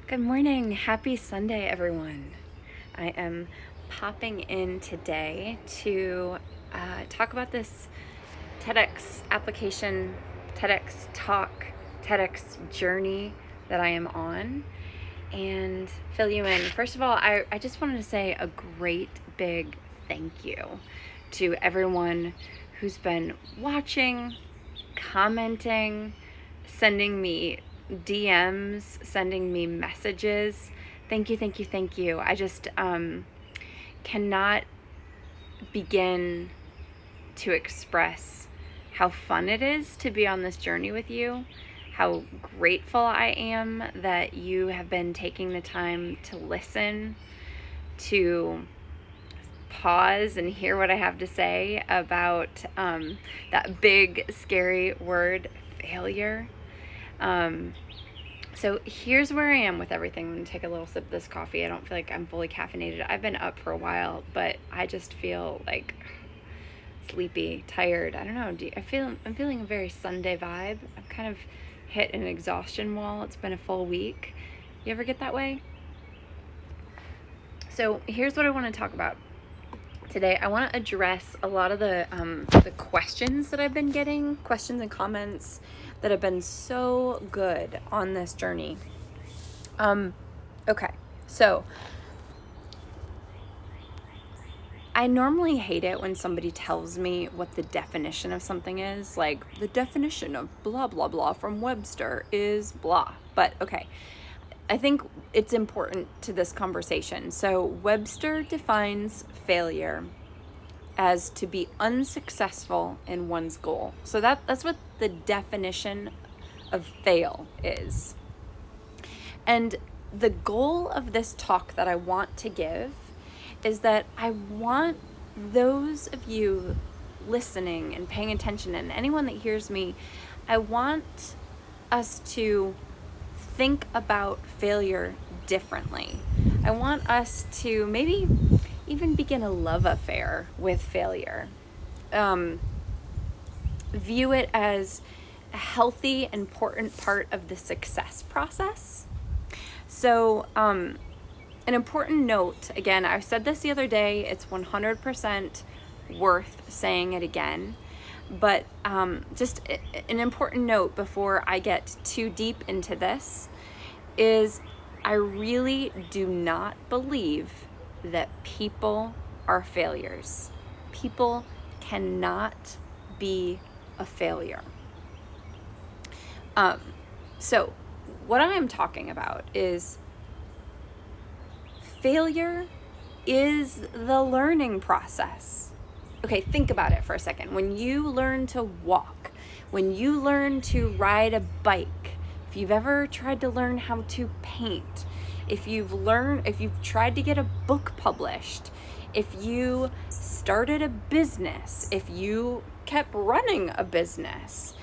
Good morning. Happy Sunday, everyone. I am popping in today to talk about this TEDx application, TEDx talk, TEDx journey that I am on and fill you in. First of all, I just wanted to say a great big thank you to everyone who's been watching, commenting, sending me DMs, sending me messages. Thank you, thank you, thank you. I just cannot begin to express how fun it is to be on this journey with you, how grateful I am that you have been taking the time to listen, to pause and hear what I have to say about that big, scary word, failure. So here's where I am with everything. I'm going to take a little sip of this coffee. I don't feel like I'm fully caffeinated. I've been up for a while, but I just feel like sleepy, tired. I don't know. I'm feeling a very Sunday vibe. I've kind of hit an exhaustion wall. It's been a full week. You ever get that way? So here's what I want to talk about today. I want to address a lot of the questions that I've been getting, questions and comments that have been so good on this journey. Okay, so I normally hate it when somebody tells me what the definition of something is, like the definition of blah, blah, blah from Webster is blah. But okay, I think it's important to this conversation. So Webster defines failure as to be unsuccessful in one's goal. So that's what the definition of fail is. And the goal of this talk that I want to give is that I want those of you listening and paying attention, and anyone that hears me, I want us to think about failure differently. I want us to maybe even begin a love affair with failure. View it as a healthy, important part of the success process. So, an important note, again, I said this the other day, it's 100% worth saying it again, but just an important note before I get too deep into this is I really do not believe that people are failures. People cannot be a failure. So what I am talking about is failure is the learning process. Okay, think about it for a second. When you learn to walk, when you learn to ride a bike, if you've ever tried to learn how to paint, if you've tried to get a book published, if you started a business, if you kept running a business,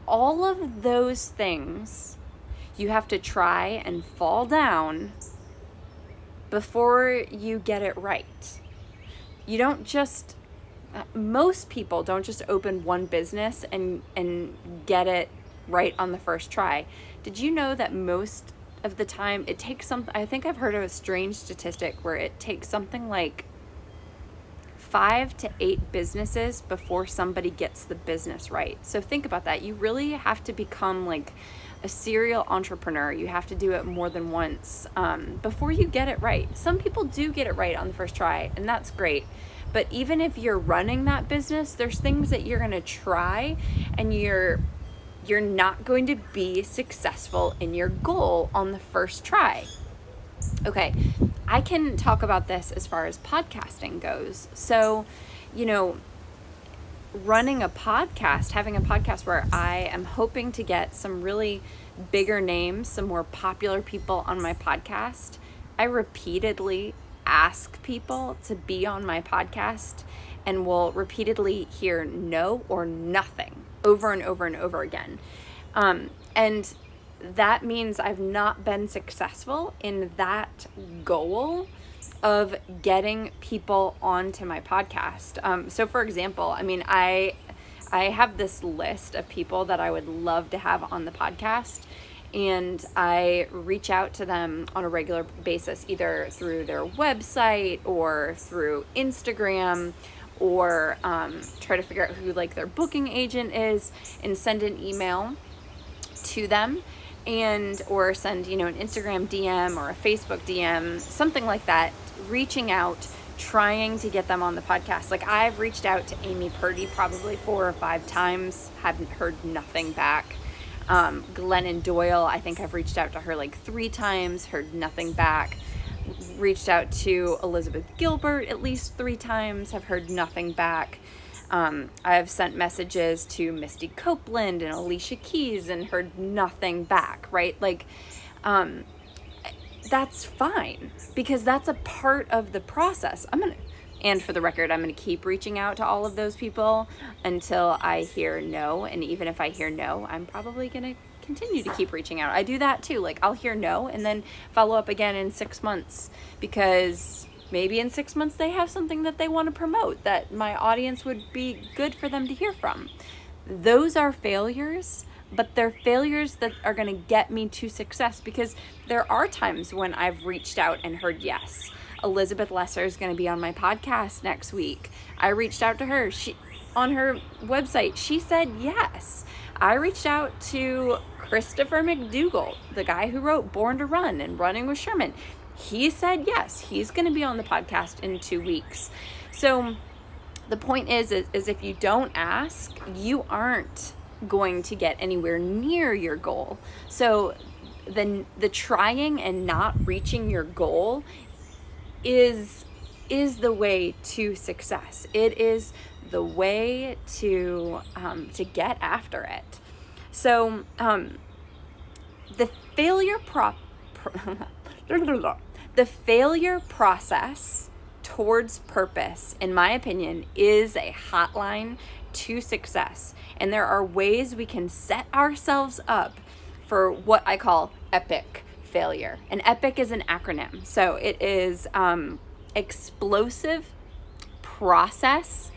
all of those things you have to try and fall down before you get it right. You don't just, most people don't just open one business and get it right on the first try. Did you know that most of the time it takes I think I've heard of a strange statistic where it takes something like 5 to 8 businesses before somebody gets the business right. So think about that. You really have to become like a serial entrepreneur. You have to do it more than once before you get it right. Some people do get it right on the first try, and that's great. But even if you're running that business, there's things that you're going to try and you're not going to be successful in your goal on the first try. Okay, I can talk about this as far as podcasting goes. So, running a podcast, having a podcast where I am hoping to get some really bigger names, some more popular people on my podcast, I repeatedly ask people to be on my podcast and will repeatedly hear no or nothing over and over and over again. And that means I've not been successful in that goal of getting people onto my podcast. So for example, I have this list of people that I would love to have on the podcast, and I reach out to them on a regular basis, either through their website or through Instagram, or try to figure out who like their booking agent is and send an email to them, and or send, you know, an Instagram DM or a Facebook DM, something like that, reaching out, trying to get them on the podcast. Like, I've reached out to Amy Purdy probably 4 or 5 times, haven't heard nothing back. Glennon Doyle, I think I've reached out to her like 3 times, heard nothing back. Reached out to Elizabeth Gilbert at least 3 times, have heard nothing back. I've sent messages to Misty Copeland and Alicia Keys and heard nothing back, right? Like, that's fine, because that's a part of the process. And for the record, I'm going to keep reaching out to all of those people until I hear no. And even if I hear no, I'm probably going to continue to keep reaching out. I do that too. Like, I'll hear no and then follow up again in 6 months, because maybe in 6 months they have something that they want to promote that my audience would be good for them to hear from. Those are failures, but they're failures that are going to get me to success, because there are times when I've reached out and heard yes. Elizabeth Lesser is going to be on my podcast next week. I reached out to her. She, on her website, she said yes. I reached out to Christopher McDougall, the guy who wrote Born to Run and Running with Sherman. He said yes. He's going to be on the podcast in 2 weeks. So the point is if you don't ask, you aren't going to get anywhere near your goal. So the trying and not reaching your goal is the way to success. It is the way to get after it. So the failure the failure process towards purpose, in my opinion, is a hotline to success. And there are ways we can set ourselves up for what I call epic failure. And EPIC is an acronym. So it is explosive, process,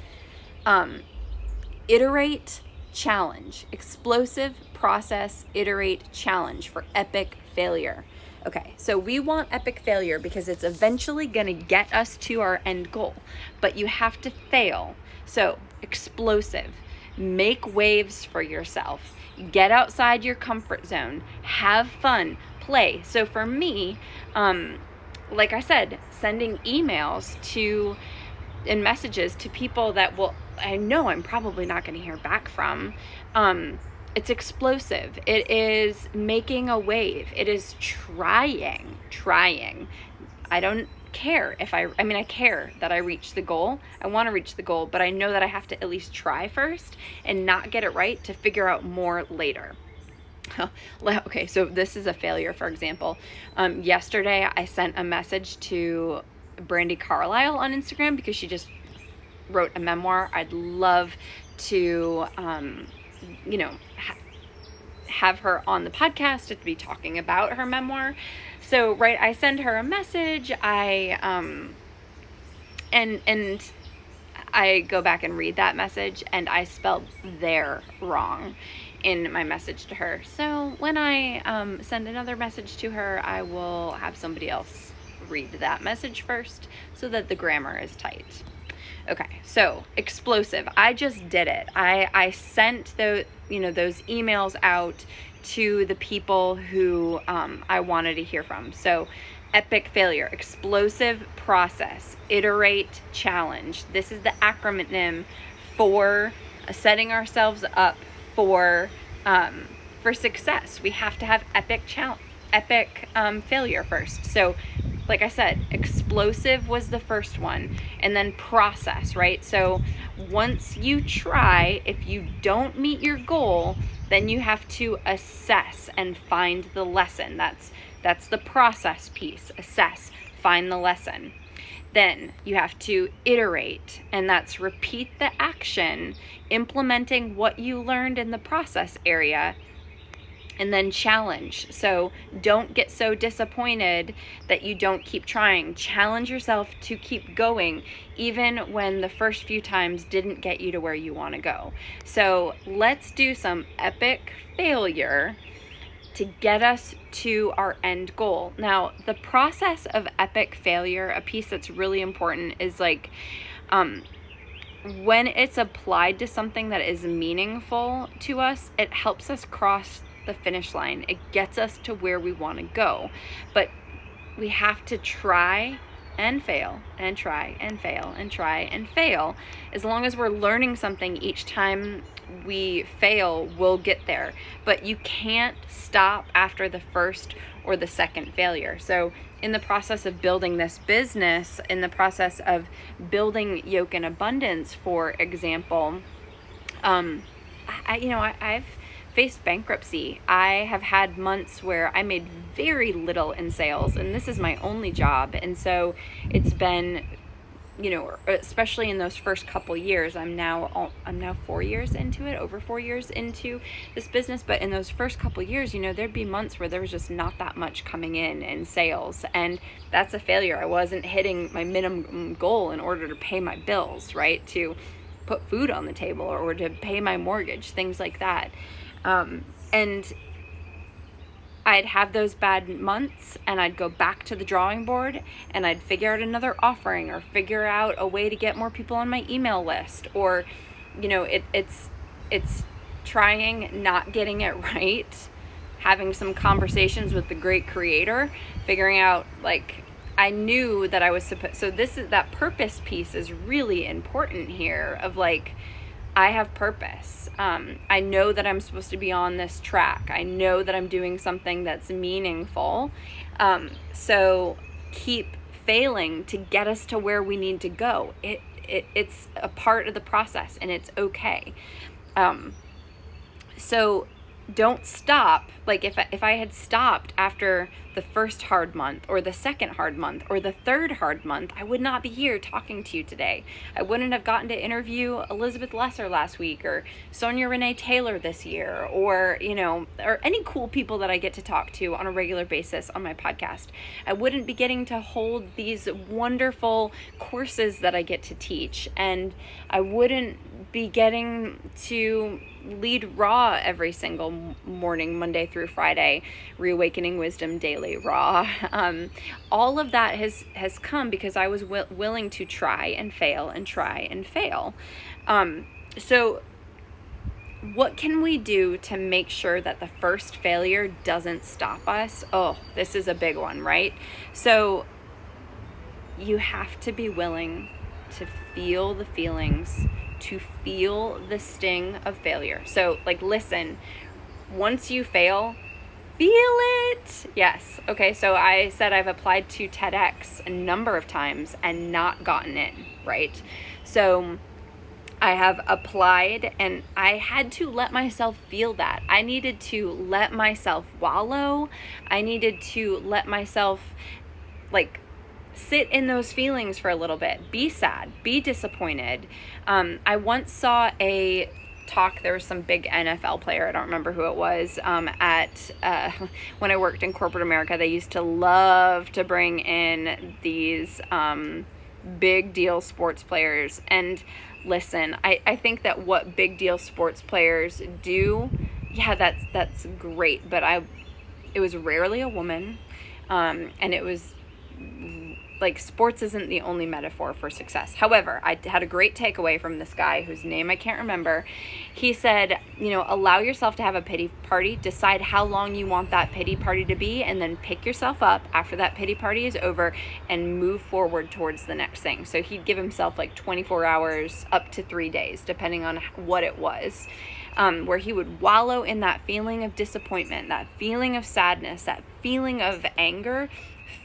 iterate, challenge. Explosive, process, iterate, challenge for epic failure. Okay, so we want epic failure because it's eventually going to get us to our end goal, but you have to fail. So explosive, make waves for yourself, get outside your comfort zone, have fun, play. So for me, like I said, sending emails and messages to people that I know I'm probably not going to hear back from. It's explosive. It is making a wave. It is trying. I don't care if I care that I reach the goal. I want to reach the goal, but I know that I have to at least try first and not get it right to figure out more later. Okay, so this is a failure, for example. Yesterday, I sent a message to Brandy Carlisle on Instagram because she just wrote a memoir. I'd love to, have her on the podcast to be talking about her memoir. So, right, I send her a message. And I go back and read that message, and I spelled "there" wrong in my message to her. So when I send another message to her, I will have somebody else read that message first so that the grammar is tight. Okay, so explosive. I just did it. I sent those emails out to the people who I wanted to hear from. So epic failure, explosive, process, iterate, challenge. This is the acronym for setting ourselves up for success. We have to have epic failure first. So like I said, explosive was the first one, and then process, right? So once you try, if you don't meet your goal, then you have to assess and find the lesson. That's the process piece. Assess, find the lesson. Then you have to iterate, and that's repeat the action, implementing what you learned in the process area. And then challenge. So don't get so disappointed that you don't keep trying. Challenge yourself to keep going, even when the first few times didn't get you to where you want to go. So let's do some epic failure to get us to our end goal. Now, the process of epic failure, a piece that's really important is like, when it's applied to something that is meaningful to us, it helps us cross the finish line. It gets us to where we want to go. But we have to try and fail and try and fail and try and fail. As long as we're learning something each time we fail, we'll get there. But you can't stop after the first or the second failure. So in the process of building this business, in the process of building Yoke and Abundance, for example, I've faced bankruptcy. I have had months where I made very little in sales, and this is my only job. And so it's been, especially in those first couple years, I'm now 4 years into it, over 4 years into this business. But in those first couple years, there'd be months where there was just not that much coming in sales. And that's a failure. I wasn't hitting my minimum goal in order to pay my bills, right? To put food on the table or to pay my mortgage, things like that. And I'd have those bad months, and I'd go back to the drawing board, and I'd figure out another offering or figure out a way to get more people on my email list, or, it's trying, not getting it right, having some conversations with the great creator, figuring out, like, I knew that I was supposed, so that purpose piece is really important here of like, I have purpose. I know that I'm supposed to be on this track. I know that I'm doing something that's meaningful. So keep failing to get us to where we need to go. It's a part of the process, and it's okay. So don't stop. Like if I had stopped after the first hard month or the second hard month or the third hard month, I would not be here talking to you today. I wouldn't have gotten to interview Elizabeth Lesser last week or Sonia Renee Taylor this year, or, or any cool people that I get to talk to on a regular basis on my podcast. I wouldn't be getting to hold these wonderful courses that I get to teach, and I wouldn't be getting to lead Raw every single morning, Monday through Friday, Reawakening Wisdom Daily Raw. All of that has come because I was willing to try and fail and try and fail. So what can we do to make sure that the first failure doesn't stop us? Oh, this is a big one, right? So you have to be willing to feel the feelings, to feel the sting of failure. So listen, once you fail, feel it. Yes. Okay. So I said I've applied to TEDx a number of times and not gotten in, right? So I have applied, and I had to let myself feel that. I needed to let myself wallow. I needed to let myself sit in those feelings for a little bit. Be sad, be disappointed. I once saw a talk, there was some big NFL player, I don't remember who it was, when I worked in corporate America, they used to love to bring in these big deal sports players. And listen, I think that what big deal sports players do, yeah, that's great, but it was rarely a woman, and it was sports isn't the only metaphor for success. However, I had a great takeaway from this guy whose name I can't remember. He said, allow yourself to have a pity party, decide how long you want that pity party to be, and then pick yourself up after that pity party is over and move forward towards the next thing. So he'd give himself 24 hours up to 3 days, depending on what it was, where he would wallow in that feeling of disappointment, that feeling of sadness, that feeling of anger.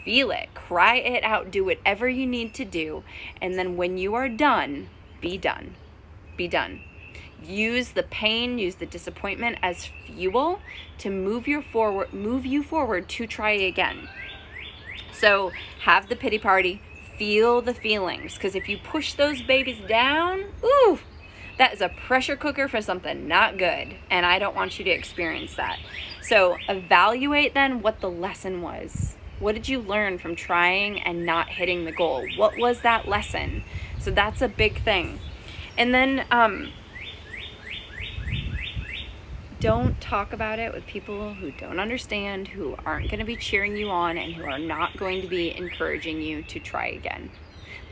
Feel it, cry it out, do whatever you need to do, and then when you are done, be done. Be done. Use the pain, use the disappointment as fuel to move you forward to try again. So have the pity party, feel the feelings, because if you push those babies down, ooh, that is a pressure cooker for something not good, and I don't want you to experience that. So evaluate then what the lesson was. What did you learn from trying and not hitting the goal? What was that lesson? So that's a big thing. And then don't talk about it with people who don't understand, who aren't going to be cheering you on, and who are not going to be encouraging you to try again.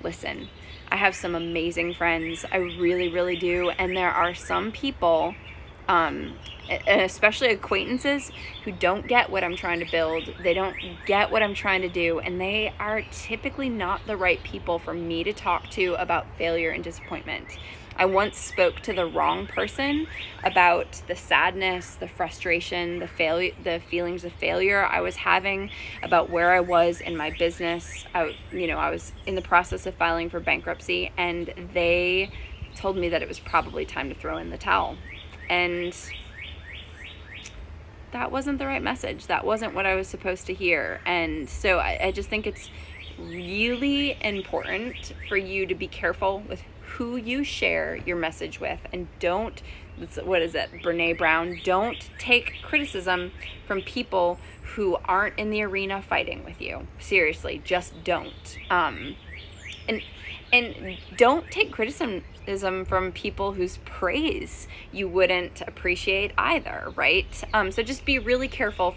Listen, I have some amazing friends. I really, really do. And there are some people, and especially acquaintances, who don't get what I'm trying to build. They don't get what I'm trying to do. And they are typically not the right people for me to talk to about failure and disappointment. I once spoke to the wrong person about the sadness, the frustration, the feelings of failure I was having, about where I was in my business. I was in the process of filing for bankruptcy, and they told me that it was probably time to throw in the towel. And that wasn't the right message. That wasn't what I was supposed to hear. And so I just think it's really important for you to be careful with who you share your message with, and don't, Brene Brown, don't take criticism from people who aren't in the arena fighting with you. Seriously, just don't. And don't take criticism from people whose praise you wouldn't appreciate either, right? So just be really careful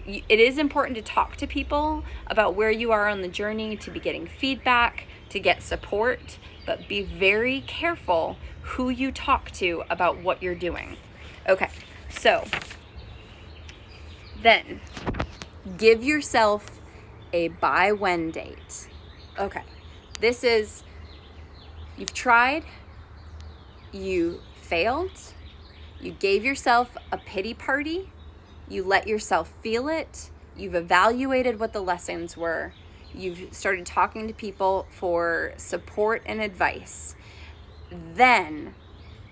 it is important to talk to people about where you are on the journey, to be getting feedback, to get support, but be very careful who you talk to about what you're doing. Okay, so then give yourself a by when date. Okay, this is, you've tried, you failed, you gave yourself a pity party, you let yourself feel it, you've evaluated what the lessons were, you've started talking to people for support and advice. Then,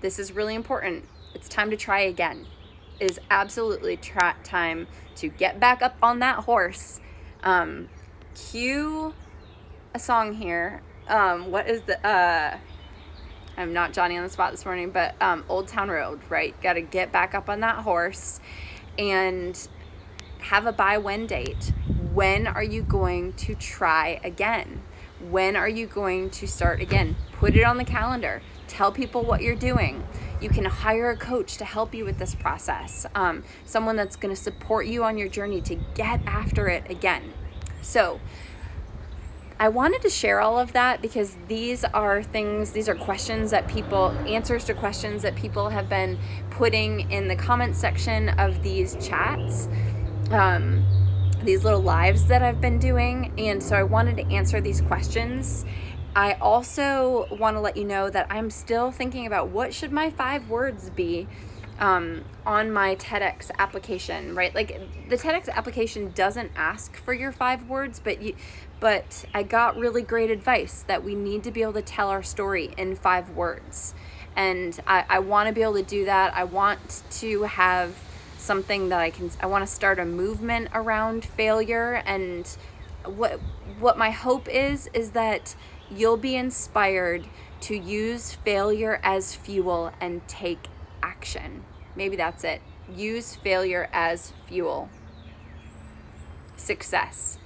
this is really important, it's time to try again. It is absolutely time to get back up on that horse. Cue a song here. What is I'm not Johnny on the spot this morning, but Old Town Road, right? Got to get back up on that horse and have a by when date. When are you going to try again? When are you going to start again? Put it on the calendar. Tell people what you're doing. You can hire a coach to help you with this process. Someone that's going to support you on your journey to get after it again. So I wanted to share all of that because these are questions that answers to questions that people have been putting in the comment section of these chats, these little lives that I've been doing. And so I wanted to answer these questions. I also want to let you know that I'm still thinking about what should my 5 words be on my TEDx application, right? Like, the TEDx application doesn't ask for your 5 words, but I got really great advice that we need to be able to tell our story in 5 words. And I want to be able to do that. I want to have something that I want to start a movement around failure. And what my hope is that you'll be inspired to use failure as fuel and take action. Maybe that's it. Use failure as fuel. Success.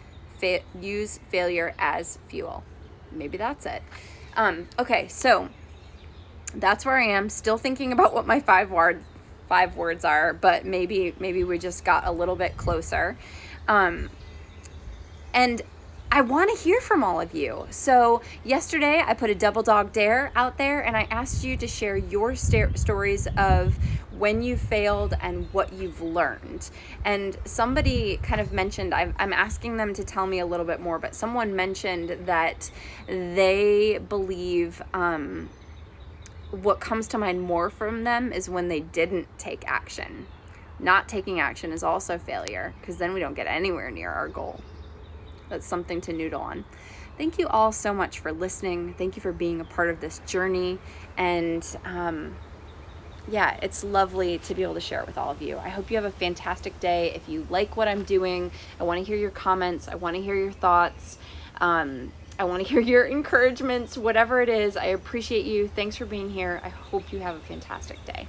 Use failure as fuel. Maybe that's it. Okay, so that's where I am. Still thinking about what my 5 words are, but maybe we just got a little bit closer. And I want to hear from all of you. So yesterday I put a double dog dare out there, and I asked you to share your stories of when you failed and what you've learned. And somebody kind of mentioned, I'm asking them to tell me a little bit more, but someone mentioned that they believe what comes to mind more from them is when they didn't take action. Not taking action is also failure, because then we don't get anywhere near our goal. That's something to noodle on. Thank you all so much for listening. Thank you for being a part of this journey. And yeah, it's lovely to be able to share it with all of you. I hope you have a fantastic day. If you like what I'm doing, I want to hear your comments. I want to hear your thoughts. I want to hear your encouragements, whatever it is. I appreciate you. Thanks for being here. I hope you have a fantastic day.